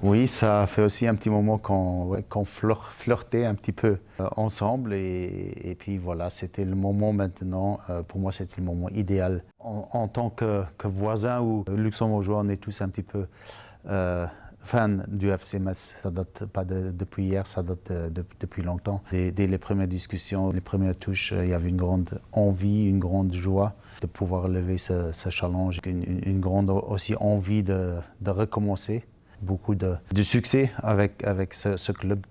Oui, ça fait aussi un petit moment qu'on flirtait un petit peu ensemble et puis voilà, c'était le moment maintenant, pour moi c'était le moment idéal. En tant que voisin ou luxembourgeois, on est tous un petit peu euh, fans du FC Metz. Ça date pas depuis hier, ça date depuis longtemps. Dès les premières discussions, les premières touches, il y avait une grande envie, une grande joie de pouvoir lever ce challenge, une grande aussi envie de recommencer. Beaucoup de succès avec ce club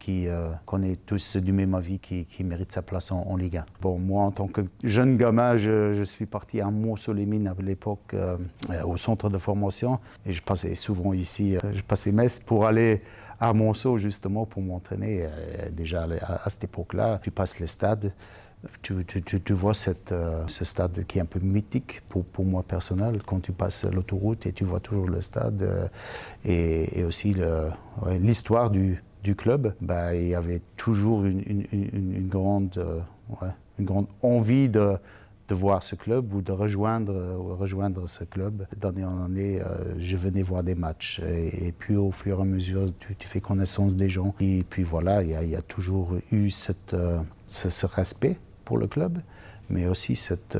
qu'on est tous du même avis, qui mérite sa place en Ligue 1. Bon, moi, en tant que jeune gamin, je suis parti à Mont-sur-les-Mines à l'époque, au centre de formation. Et je passais souvent ici, je passais Metz pour aller à Monceau justement pour m'entraîner. Déjà à cette époque-là, tu passes le stade. Tu vois ce stade qui est un peu mythique pour moi personnel, quand tu passes l'autoroute et tu vois toujours le stade et aussi l'histoire du club. Bah, il y avait toujours une grande envie de voir ce club ou de rejoindre ce club. D'année en année, je venais voir des matchs et puis au fur et à mesure, tu fais connaissance des gens. Et puis voilà, il y a toujours eu ce respect pour le club, mais aussi cette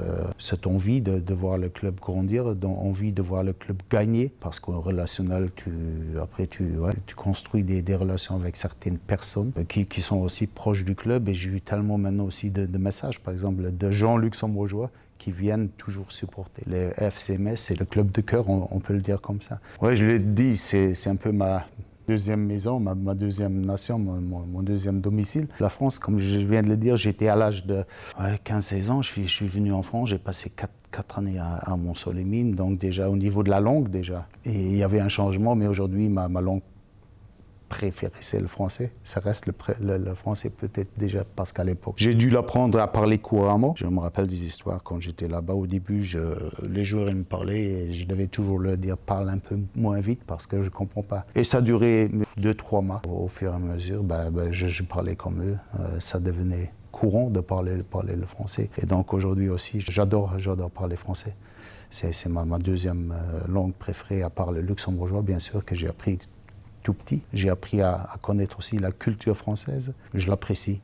envie de voir le club grandir, envie de voir le club gagner, parce qu'au relationnel, tu construis des relations avec certaines personnes qui sont aussi proches du club, et j'ai eu tellement maintenant aussi de messages, par exemple, de gens luxembourgeois qui viennent toujours supporter. Le FC Metz, c'est le club de cœur, on peut le dire comme ça. Ouais, je l'ai dit, c'est un peu ma deuxième maison, ma deuxième nation, mon deuxième domicile. La France, comme je viens de le dire, j'étais à l'âge de 15-16 ans, je suis venu en France, j'ai passé 4 années à Mont-sur-les-Mines, donc déjà au niveau de la langue déjà. Et il y avait un changement, mais aujourd'hui ma langue préférée c'est le français. Ça reste le français peut-être déjà parce qu'à l'époque, j'ai dû l'apprendre à parler couramment. Je me rappelle des histoires quand j'étais là-bas. Au début, les joueurs ils me parlaient et je devais toujours leur dire parle un peu moins vite parce que je ne comprends pas. Et ça durait 2-3 mois. Au fur et à mesure, je parlais comme eux. Ça devenait courant de parler le français. Et donc aujourd'hui aussi, j'adore parler français. C'est ma deuxième langue préférée, à part le luxembourgeois, bien sûr, que j'ai appris tout petit. J'ai appris à connaître aussi la culture française. Je l'apprécie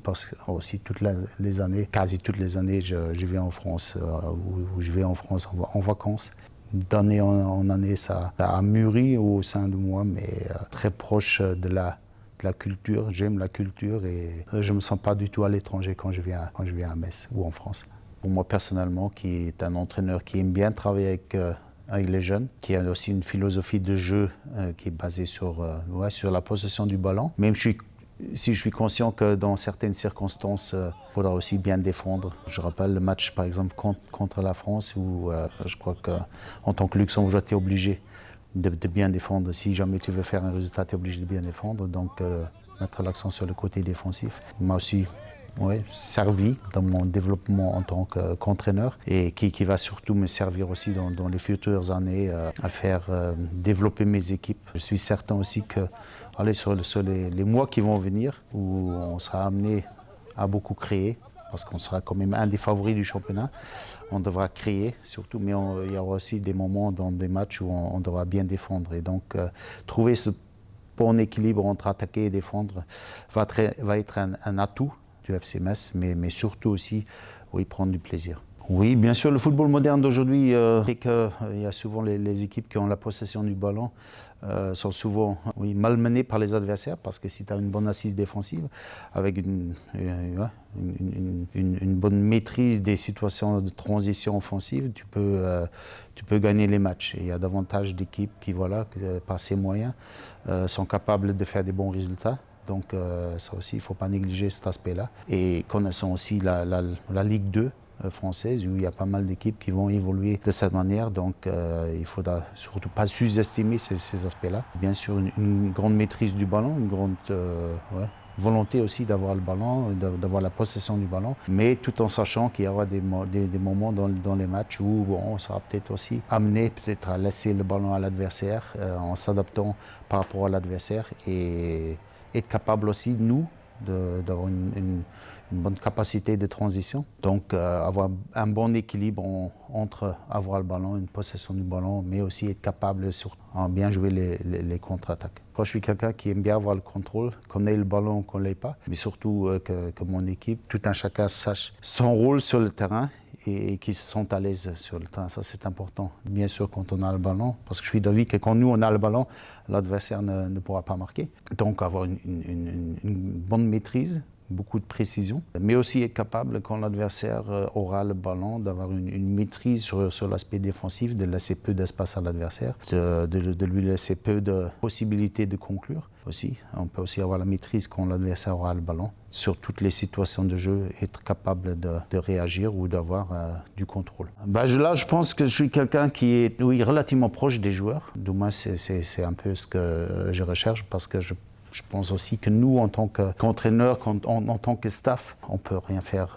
parce que aussi quasi toutes les années, je vais en France, ou je vais en France en vacances. D'année en année, ça a mûri au sein de moi, mais très proche de la culture. J'aime la culture et je ne me sens pas du tout à l'étranger quand je viens à Metz ou en France. Pour moi personnellement, qui est un entraîneur qui aime bien travailler avec les jeunes, qui a aussi une philosophie de jeu qui est basée sur la possession du ballon. Même si je suis conscient que dans certaines circonstances, il faudra aussi bien défendre. Je rappelle le match par exemple contre la France où je crois qu'en tant que Luxembourgeois, tu es obligé de bien défendre. Si jamais tu veux faire un résultat, tu es obligé de bien défendre. Donc mettre l'accent sur le côté défensif. Moi aussi, servi dans mon développement en tant qu'entraîneur et qui va surtout me servir aussi dans les futures années à faire développer mes équipes. Je suis certain aussi que sur les mois qui vont venir, où on sera amené à beaucoup créer, parce qu'on sera quand même un des favoris du championnat, on devra créer surtout, mais il y aura aussi des moments dans des matchs où on devra bien défendre. Et donc trouver ce bon équilibre entre attaquer et défendre va être un atout du FC Metz, mais surtout aussi, prendre du plaisir. Oui, bien sûr, le football moderne d'aujourd'hui, c'est qu'il y a souvent les équipes qui ont la possession du ballon, sont souvent malmenées par les adversaires, parce que si tu as une bonne assise défensive, avec une bonne maîtrise des situations de transition offensive, tu peux gagner les matchs. Et il y a davantage d'équipes qui, par ces moyens, sont capables de faire des bons résultats. Donc ça aussi, il ne faut pas négliger cet aspect-là. Et connaissant aussi la Ligue 2 française, où il y a pas mal d'équipes qui vont évoluer de cette manière. Donc il ne faudra surtout pas sous-estimer ces aspects-là. Bien sûr, une grande maîtrise du ballon, une grande volonté aussi d'avoir le ballon, d'avoir la possession du ballon, mais tout en sachant qu'il y aura des moments dans les matchs où on sera peut-être aussi amené à laisser le ballon à l'adversaire en s'adaptant par rapport à l'adversaire et être capable aussi, nous, d'avoir une bonne capacité de transition. Donc avoir un bon équilibre entre avoir le ballon, une possession du ballon, mais aussi être capable de bien jouer les contre-attaques. Moi, je suis quelqu'un qui aime bien avoir le contrôle, qu'on ait le ballon, qu'on ne l'ait pas, mais surtout que mon équipe, tout un chacun sache son rôle sur le terrain et qu'ils se sentent à l'aise sur le terrain. Ça, c'est important. Bien sûr, quand on a le ballon, parce que je suis d'avis que quand nous, on a le ballon, l'adversaire ne pourra pas marquer. Donc, avoir une bonne maîtrise, beaucoup de précision, mais aussi être capable, quand l'adversaire aura le ballon, d'avoir une maîtrise sur l'aspect défensif, de laisser peu d'espace à l'adversaire, de lui laisser peu de possibilités de conclure aussi. On peut aussi avoir la maîtrise quand l'adversaire aura le ballon. Sur toutes les situations de jeu, être capable de réagir ou d'avoir du contrôle. Là, je pense que je suis quelqu'un qui est relativement proche des joueurs. Du moins, c'est un peu ce que je recherche parce que je pense aussi que nous, en tant qu'entraîneurs, en tant que staff, on ne peut rien faire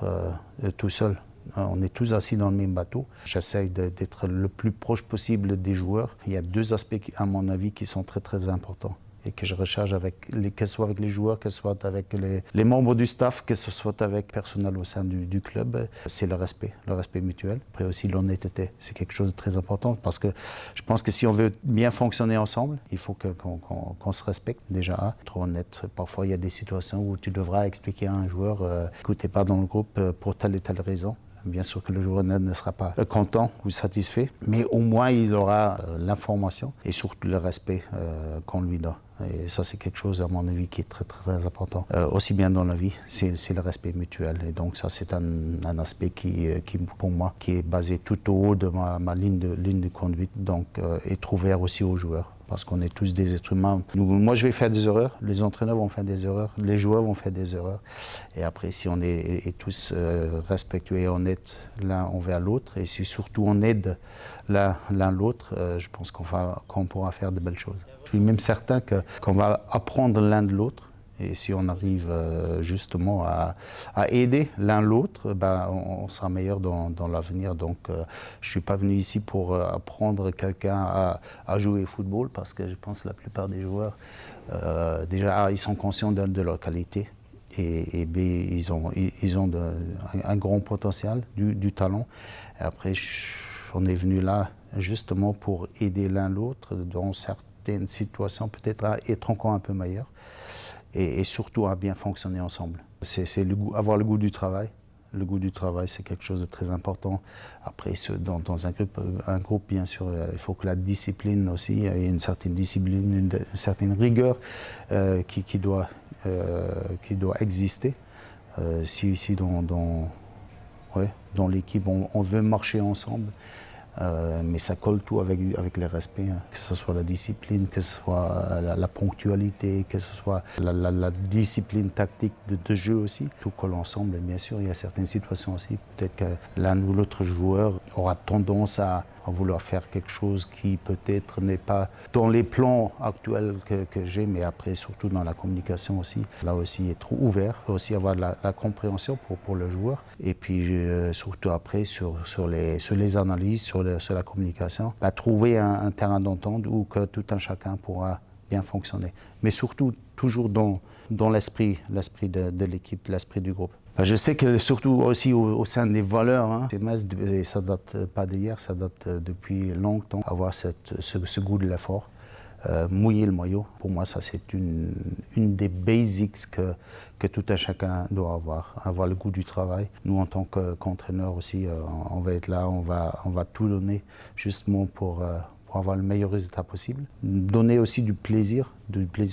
tout seul. On est tous assis dans le même bateau. J'essaye d'être le plus proche possible des joueurs. Il y a deux aspects, à mon avis, qui sont très, très importants et que je recherche que ce soit avec les joueurs, que ce soit avec les membres du staff, que ce soit avec le personnel au sein du club, c'est le respect mutuel. Après aussi l'honnêteté, c'est quelque chose de très important parce que je pense que si on veut bien fonctionner ensemble, il faut qu'on se respecte déjà. Trop honnête, parfois il y a des situations où tu devras expliquer à un joueur écoute, t'es pas dans le groupe pour telle et telle raison. Bien sûr que le joueur ne sera pas content ou satisfait, mais au moins il aura l'information et surtout le respect qu'on lui donne. Et ça, c'est quelque chose, à mon avis, qui est très, très, très important. Aussi bien dans la vie, c'est le respect mutuel. Et donc ça, c'est un aspect qui, pour moi, qui est basé tout au haut de ma ligne de conduite. Donc, être ouvert aussi aux joueurs. Parce qu'on est tous des êtres humains. Moi, je vais faire des erreurs, les entraîneurs vont faire des erreurs, les joueurs vont faire des erreurs. Et après, si on est tous respectueux et honnêtes l'un envers l'autre, et si surtout on aide l'un l'autre, je pense qu'on pourra faire de belles choses. Je suis même certain qu'on va apprendre l'un de l'autre. Et si on arrive justement à aider l'un l'autre, on sera meilleur dans l'avenir. Donc je ne suis pas venu ici pour apprendre quelqu'un à jouer au football parce que je pense que la plupart des joueurs, déjà, ils sont conscients de leur qualité. Et B, ils ont un grand potentiel, du talent. Et après, on est venu là justement pour aider l'un l'autre dans certaines situations, peut-être à être encore un peu meilleur. Et surtout à bien fonctionner ensemble. C'est avoir le goût du travail. Le goût du travail, c'est quelque chose de très important. Après, dans un groupe, bien sûr, il faut que la discipline aussi, il y ait une certaine discipline, une certaine rigueur qui doit exister. Si dans l'équipe, on veut marcher ensemble, mais ça colle tout avec le respect, hein. Que ce soit la discipline, que ce soit la ponctualité, que ce soit la discipline tactique de jeu aussi. Tout colle ensemble et bien sûr il y a certaines situations aussi, peut-être que l'un ou l'autre joueur aura tendance à vouloir faire quelque chose qui peut-être n'est pas dans les plans actuels que j'ai, mais après surtout dans la communication aussi. Là aussi être ouvert, aussi avoir de la compréhension pour le joueur et puis surtout après sur les analyses, sur la communication, trouver un terrain d'entente où que tout un chacun pourra bien fonctionner. Mais surtout toujours dans l'esprit de l'équipe, l'esprit du groupe. Je sais que surtout aussi au sein des valeurs, hein, ça date pas d'hier, ça date depuis longtemps, avoir ce goût de l'effort, mouiller le maillot. Pour moi, ça c'est une des basics que tout un chacun doit avoir le goût du travail. Nous, en tant qu'entraîneurs aussi, on va être là, on va tout donner justement pour avoir le meilleur résultat possible. Donner aussi du plaisir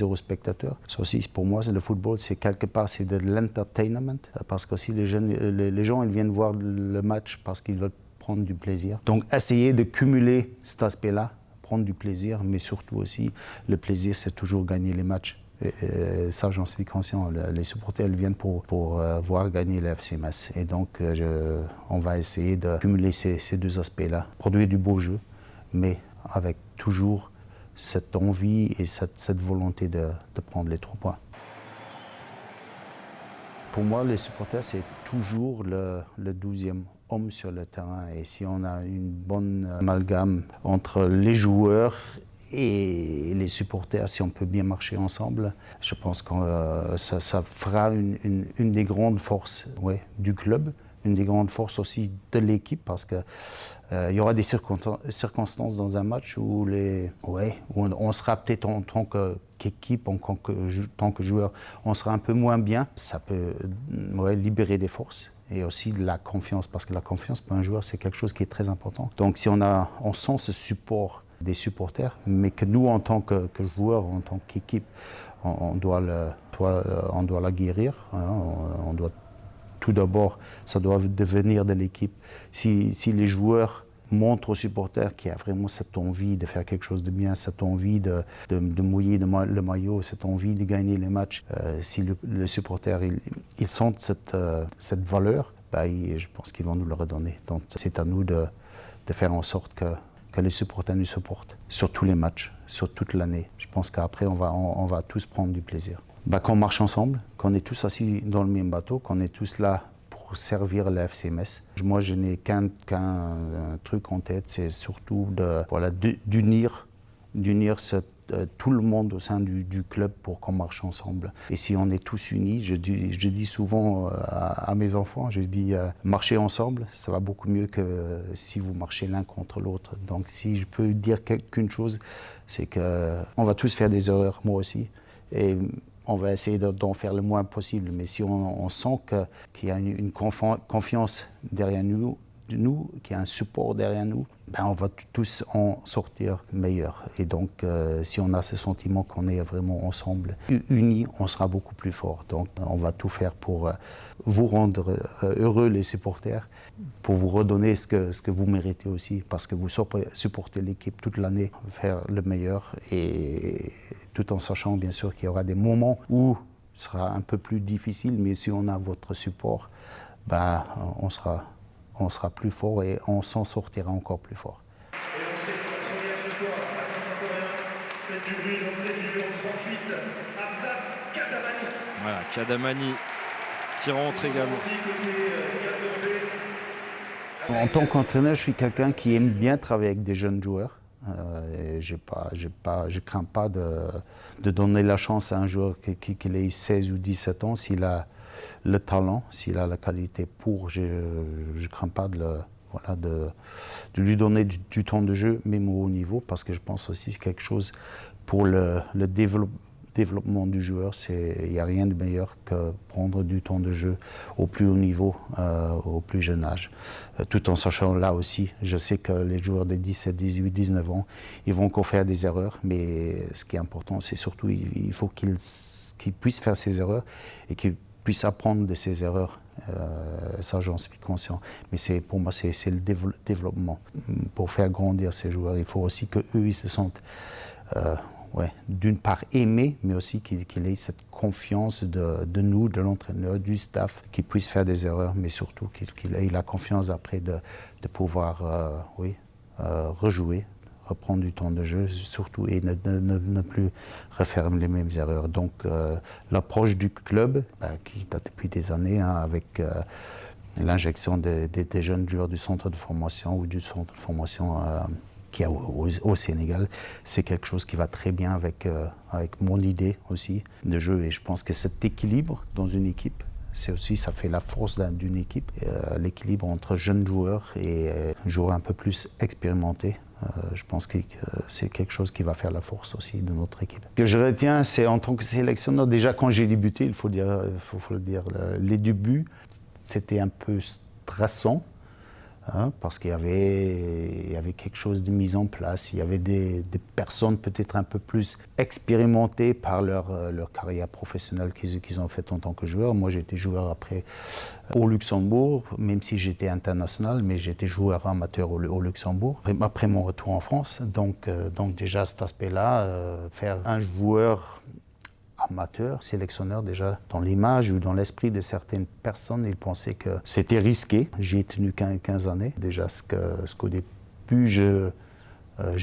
aux spectateurs. Ça aussi, pour moi, le football, c'est quelque part, c'est de l'entertainment, parce que aussi les gens, ils viennent voir le match parce qu'ils veulent prendre du plaisir. Donc, essayer de cumuler cet aspect-là, prendre du plaisir, mais surtout aussi, le plaisir, c'est toujours gagner les matchs. Et ça, j'en suis conscient. Les supporters ils viennent pour voir gagner le FC Metz. Et donc, on va essayer de cumuler ces deux aspects-là. Produire du beau jeu, mais avec toujours cette envie et cette volonté de prendre les 3 points. Pour moi, les supporters, c'est toujours le 12e homme sur le terrain. Et si on a une bonne amalgame entre les joueurs et les supporters, si on peut bien marcher ensemble, je pense que ça fera une des grandes forces du club, une des grandes forces aussi de l'équipe, parce que il y aura des circonstances dans un match où on sera peut-être en tant qu'équipe, en tant que joueur, on sera un peu moins bien. Ça peut libérer des forces et aussi de la confiance, parce que la confiance pour un joueur, c'est quelque chose qui est très important. Donc si on sent ce support des supporters, mais que nous, en tant que joueurs, en tant qu'équipe, on doit la guérir, hein, on doit tout d'abord, ça doit devenir de l'équipe. Si les joueurs montrent aux supporters qu'il y a vraiment cette envie de faire quelque chose de bien, cette envie de mouiller le maillot, cette envie de gagner les matchs, si les supporters ils sentent cette valeur, je pense qu'ils vont nous le redonner. Donc c'est à nous de faire en sorte que les supporters nous supportent sur tous les matchs, sur toute l'année. Je pense qu'après, on va tous prendre du plaisir. Qu'on marche ensemble, qu'on est tous assis dans le même bateau, qu'on est tous là pour servir le FC Metz. Moi, je n'ai qu'un truc en tête, c'est surtout d'unir tout le monde au sein du club pour qu'on marche ensemble. Et si on est tous unis, je dis souvent à mes enfants, je dis marcher ensemble, ça va beaucoup mieux que si vous marchez l'un contre l'autre. Donc si je peux dire qu'une chose, c'est qu'on va tous faire des erreurs, moi aussi. Et on va essayer d'en faire le moins possible. Mais si on sent qu'il y a une confiance derrière nous, qu'il y a un support derrière nous, on va tous en sortir meilleurs. Et donc, si on a ce sentiment qu'on est vraiment ensemble, unis, on sera beaucoup plus fort. Donc, on va tout faire pour vous rendre heureux, les supporters, pour vous redonner ce que vous méritez aussi, parce que vous supportez l'équipe toute l'année, faire le meilleur, et tout en sachant bien sûr qu'il y aura des moments où ce sera un peu plus difficile, mais si on a votre support, on sera plus fort et on s'en sortira encore plus fort. Et l'entrée, c'est sa première ce soir à Saint-Symphorien. Faites du bruit, l'entrée du numéro 38, Hamza Kadamani. Voilà, Kadamani qui rentre également. En tant qu'entraîneur, je suis quelqu'un qui aime bien travailler avec des jeunes joueurs. Je crains pas de donner la chance à un joueur qui ait 16 ou 17 ans s'il a le talent, s'il a la qualité pour. Je ne crains pas de lui donner du temps de jeu, même au haut niveau, parce que je pense aussi que c'est quelque chose pour le développement du joueur. Il n'y a rien de meilleur que prendre du temps de jeu au plus haut niveau, au plus jeune âge. Tout en sachant là aussi, je sais que les joueurs de 17, 18, 19 ans, ils vont encore faire des erreurs, mais ce qui est important, c'est surtout il faut qu'ils puissent faire ces erreurs et qu'ils puissent apprendre de ces erreurs. Ça, j'en suis conscient. Mais pour moi, c'est le développement. Pour faire grandir ces joueurs, il faut aussi qu'eux, ils se sentent d'une part aimés, mais aussi qu'il ait cette confiance de nous, de l'entraîneur, du staff, qu'ils puissent faire des erreurs, mais surtout qu'il ait la confiance après de pouvoir rejouer, reprendre du temps de jeu, surtout, et ne plus refaire les mêmes erreurs. Donc l'approche du club, qui date depuis des années, avec l'injection des jeunes joueurs du centre de formation ou du centre de formation qu'il y a au Sénégal, c'est quelque chose qui va très bien avec mon idée aussi de jeu. Et je pense que cet équilibre dans une équipe, ça fait la force d'une équipe, l'équilibre entre jeunes joueurs et joueurs un peu plus expérimentés. Je pense que c'est quelque chose qui va faire la force aussi de notre équipe. Ce que je retiens, c'est en tant que sélectionneur, déjà quand j'ai débuté, il faut le dire, les débuts, c'était un peu stressant. Parce qu'il y avait quelque chose de mis en place, il y avait des personnes peut-être un peu plus expérimentées par leur carrière professionnelle qu'ils ont faite en tant que joueur. Moi, j'ai été joueur après au Luxembourg, même si j'étais international, mais j'étais joueur amateur au Luxembourg, après mon retour en France. Donc déjà, cet aspect-là, faire un joueur amateur, sélectionneur, déjà dans l'image ou dans l'esprit de certaines personnes, ils pensaient que c'était risqué. J'y ai tenu 15 années. Déjà, ce qu'au début, je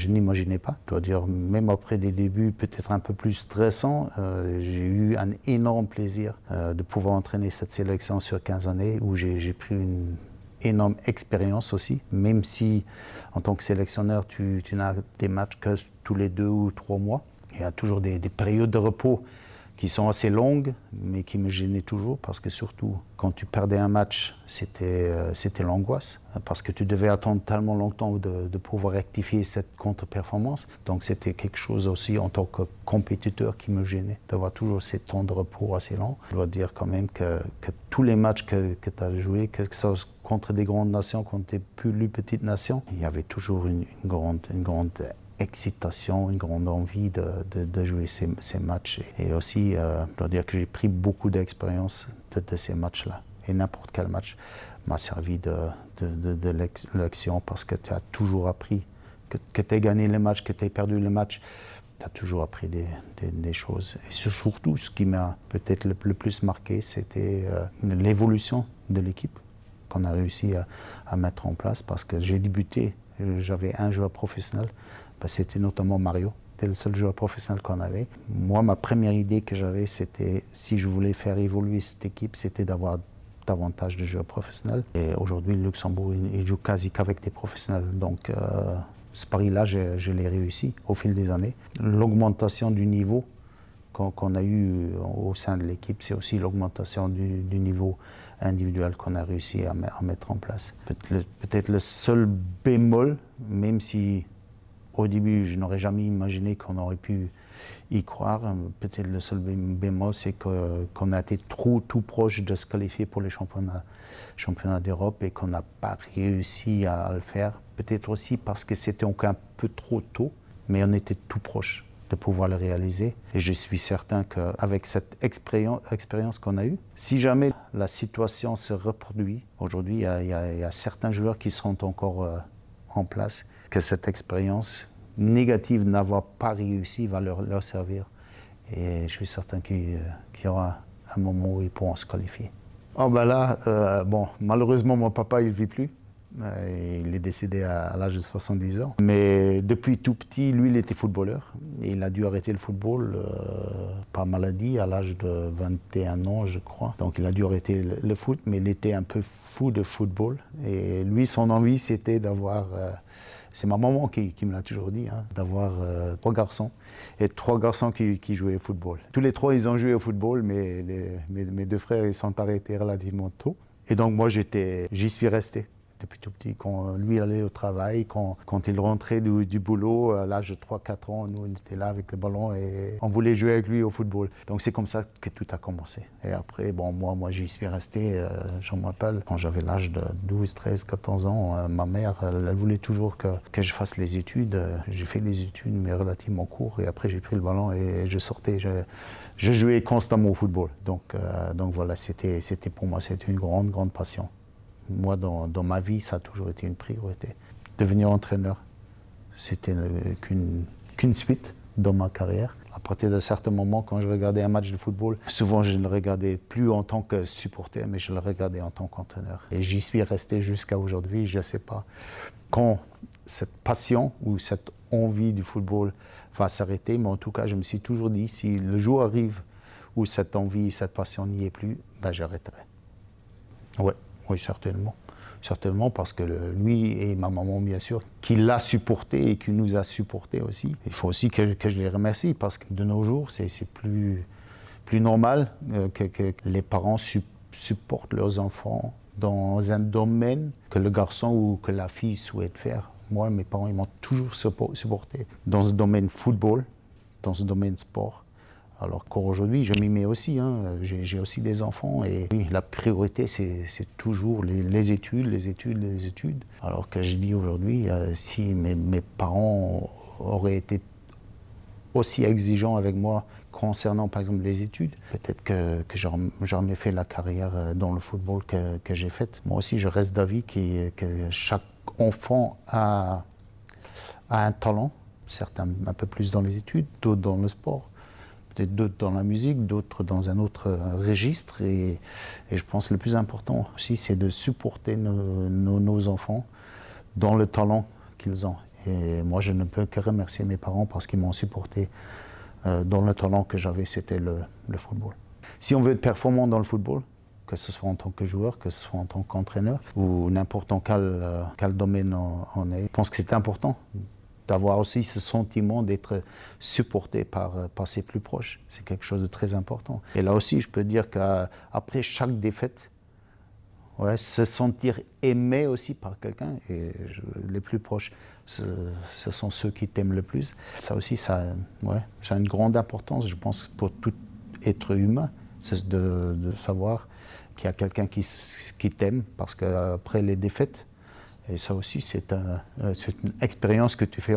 n'imaginais pas. Je dois dire, même après des débuts peut-être un peu plus stressants, j'ai eu un énorme plaisir de pouvoir entraîner cette sélection sur 15 années où j'ai pris énorme expérience aussi, même si en tant que sélectionneur, tu n'as des matchs que tous les 2 ou 3 mois. Il y a toujours des périodes de repos qui sont assez longues, mais qui me gênaient toujours, parce que surtout, quand tu perdais un match, c'était l'angoisse, parce que tu devais attendre tellement longtemps de pouvoir rectifier cette contre-performance. Donc c'était quelque chose aussi, en tant que compétiteur, qui me gênait, d'avoir toujours ces temps de repos assez longs. Je dois dire quand même que tous les matchs que tu as joués, que ce soit contre des grandes nations, contre des plus petites nations, il y avait toujours une grande excitation, une grande envie de jouer ces matchs. Et aussi, je dois dire que j'ai pris beaucoup d'expérience de ces matchs-là. Et n'importe quel match m'a servi de lection, parce que tu as toujours appris, que tu aies gagné le match, que tu aies perdu le match, tu as toujours appris des choses. Et surtout, ce qui m'a peut-être le plus marqué, c'était l'évolution de l'équipe qu'on a réussi à mettre en place, parce que j'ai débuté, j'avais un joueur professionnel. C'était notamment Mario. C'était le seul joueur professionnel qu'on avait. Moi, ma première idée que j'avais, c'était, si je voulais faire évoluer cette équipe, c'était d'avoir davantage de joueurs professionnels. Et aujourd'hui, le Luxembourg, il joue quasi qu'avec des professionnels. Donc, ce pari-là, je l'ai réussi au fil des années. L'augmentation du niveau qu'on a eu au sein de l'équipe, c'est aussi l'augmentation du niveau individuel qu'on a réussi à mettre en place. Peut-être le seul bémol, même si au début, je n'aurais jamais imaginé qu'on aurait pu y croire. Peut-être le seul bémol, c'est qu'on a été tout proche de se qualifier pour les championnats d'Europe et qu'on n'a pas réussi à le faire. Peut-être aussi parce que c'était encore un peu trop tôt, mais on était tout proche de pouvoir le réaliser. Et je suis certain qu'avec cette expérience qu'on a eue, si jamais la situation se reproduit, aujourd'hui, il y a certains joueurs qui sont encore en place, que cette expérience négative d'avoir pas réussi va leur servir. Et je suis certain qu'il y aura un moment où ils pourront se qualifier. Oh ben là, malheureusement, mon papa, il ne vit plus. Il est décédé à l'âge de 70 ans. Mais depuis tout petit, lui, il était footballeur. Et il a dû arrêter le football par maladie à l'âge de 21 ans, je crois. Donc il a dû arrêter le foot, mais il était un peu fou de football. Et lui, son envie, c'était d'avoir... c'est ma maman qui me l'a toujours dit, d'avoir 3 garçons. Et 3 garçons qui jouaient au football. Tous les 3, ils ont joué au football, mais mes 2 frères, ils sont arrêtés relativement tôt. Et donc moi, j'y suis resté depuis tout petit. Quand lui allait au travail, quand il rentrait du boulot, à l'âge de 3-4 ans, nous on était là avec le ballon et on voulait jouer avec lui au football. Donc c'est comme ça que tout a commencé. Et après, moi j'y suis resté. Je me rappelle, quand j'avais l'âge de 12, 13, 14 ans, ma mère, elle voulait toujours que je fasse les études. J'ai fait les études, mais relativement court. Et après, j'ai pris le ballon et je sortais. Je jouais constamment au football. Donc voilà, c'était pour moi, c'était une grande passion. Moi, dans ma vie, ça a toujours été une priorité. Devenir entraîneur, c'était qu'une suite dans ma carrière. À partir d'un certain moment, quand je regardais un match de football, souvent je ne le regardais plus en tant que supporter, mais je le regardais en tant qu'entraîneur. Et j'y suis resté jusqu'à aujourd'hui, je ne sais pas quand cette passion ou cette envie du football va s'arrêter, mais en tout cas, je me suis toujours dit, si le jour arrive où cette envie, cette passion n'y est plus, j'arrêterai. Ouais. Oui, certainement. Certainement, parce que lui et ma maman, bien sûr, qui l'a supporté et qui nous a supporté aussi. Il faut aussi que je les remercie, parce que de nos jours, c'est plus normal que les parents supportent leurs enfants dans un domaine que le garçon ou que la fille souhaite faire. Moi, mes parents, ils m'ont toujours supporté dans ce domaine football, dans ce domaine sport. Alors qu'aujourd'hui, je m'y mets aussi, j'ai aussi des enfants et oui, la priorité, c'est toujours les études. Alors que je dis aujourd'hui, si mes parents auraient été aussi exigeants avec moi concernant par exemple les études, peut-être que j'aurais fait la carrière dans le football que j'ai faite. Moi aussi, je reste d'avis que chaque enfant a un talent, certains un peu plus dans les études, d'autres dans le sport. D'autres dans la musique, d'autres dans un autre registre. Et je pense que le plus important aussi, c'est de supporter nos enfants dans le talent qu'ils ont. Et moi, je ne peux que remercier mes parents parce qu'ils m'ont supporté dans le talent que j'avais, c'était le football. Si on veut être performant dans le football, que ce soit en tant que joueur, que ce soit en tant qu'entraîneur, ou n'importe dans quel domaine on est. Je pense que c'est important d'avoir aussi ce sentiment d'être supporté par ses plus proches. C'est quelque chose de très important. Et là aussi, je peux dire qu'après chaque défaite, se sentir aimé aussi par quelqu'un, et les plus proches, ce sont ceux qui t'aiment le plus. Ça aussi, ça a une grande importance, je pense, pour tout être humain, c'est de savoir qu'il y a quelqu'un qui t'aime, parce qu'après les défaites, et ça aussi, c'est une expérience que tu fais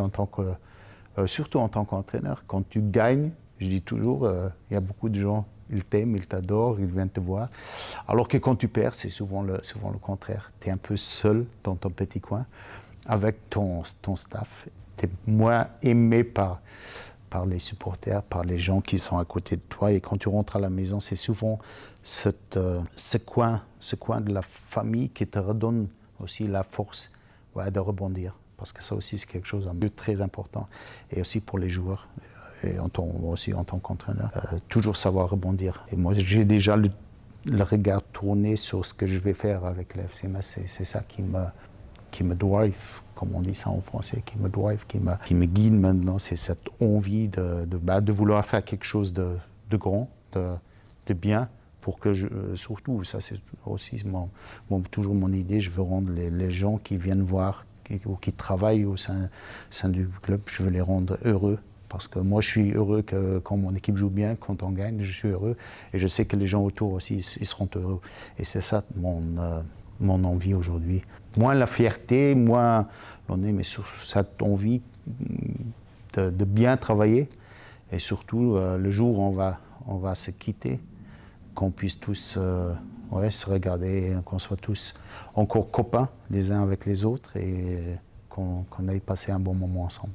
surtout en tant qu'entraîneur. Quand tu gagnes, je dis toujours, il y a beaucoup de gens, ils t'aiment, ils t'adorent, ils viennent te voir. Alors que quand tu perds, c'est souvent le contraire. Tu es un peu seul dans ton petit coin avec ton staff. Tu es moins aimé par les supporters, par les gens qui sont à côté de toi. Et quand tu rentres à la maison, c'est souvent ce coin de la famille qui te redonne aussi la force de rebondir. Parce que ça aussi, c'est quelque chose de très important. Et aussi pour les joueurs. Et aussi en tant qu'entraîneur, toujours savoir rebondir. Et moi, j'ai déjà le regard tourné sur ce que je vais faire avec le FC Metz. C'est ça qui me drive, comme on dit ça en français, qui me drive, qui me guide maintenant. C'est cette envie de vouloir faire quelque chose de grand, de bien, pour que surtout, ça c'est aussi toujours mon idée, je veux rendre les gens qui viennent voir ou qui travaillent au sein du club, je veux les rendre heureux. Parce que moi, je suis heureux quand mon équipe joue bien, quand on gagne, je suis heureux. Et je sais que les gens autour aussi, ils seront heureux. Et c'est ça mon envie aujourd'hui. Moins la fierté, moins mais surtout cette envie de bien travailler. Et surtout, le jour où on va se quitter, qu'on puisse tous se regarder, qu'on soit tous encore copains les uns avec les autres et qu'on aille passer un bon moment ensemble.